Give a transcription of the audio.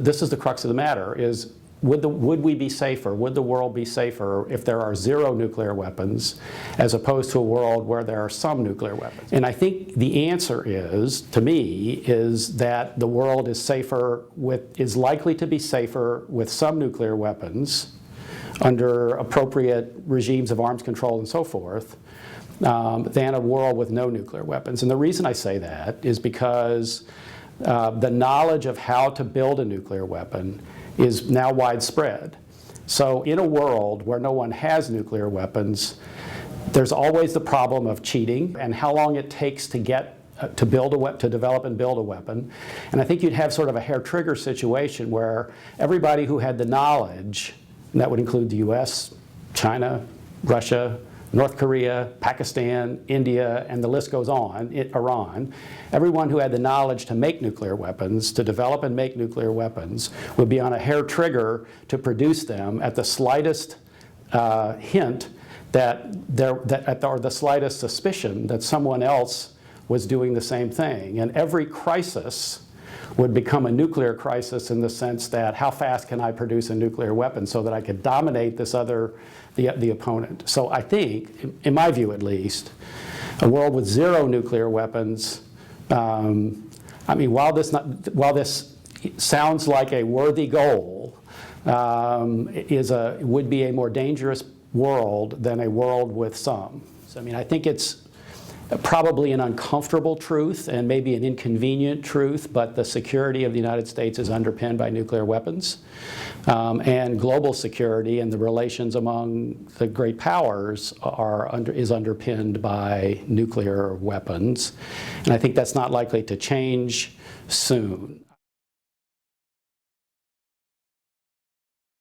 this is the crux of the matter, is would we be safer, would the world be safer if there are 0 nuclear weapons as opposed to a world where there are some nuclear weapons? And I think the answer is, to me, is that the world is likely to be safer with some nuclear weapons under appropriate regimes of arms control and so forth, than a world with no nuclear weapons. And the reason I say that is because the knowledge of how to build a nuclear weapon is now widespread. So in a world where no one has nuclear weapons, there's always the problem of cheating and how long it takes to get to develop and build a weapon. And I think you'd have sort of a hair-trigger situation where everybody who had the knowledge, and that would include the US, China, Russia, North Korea, Pakistan, India, and the list goes on, Iran, everyone who had the knowledge to make nuclear weapons, to develop and make nuclear weapons, would be on a hair trigger to produce them at the slightest hint or the slightest suspicion that someone else was doing the same thing. And every crisis would become a nuclear crisis in the sense that how fast can I produce a nuclear weapon so that I could dominate this the opponent. So I think, in my view at least, a world with 0 nuclear weapons, I mean, while this sounds like a worthy goal, would be a more dangerous world than a world with some. So I mean, I think it's probably an uncomfortable truth and maybe an inconvenient truth, but the security of the United States is underpinned by nuclear weapons. And global security and the relations among the great powers is underpinned by nuclear weapons. And I think that's not likely to change soon.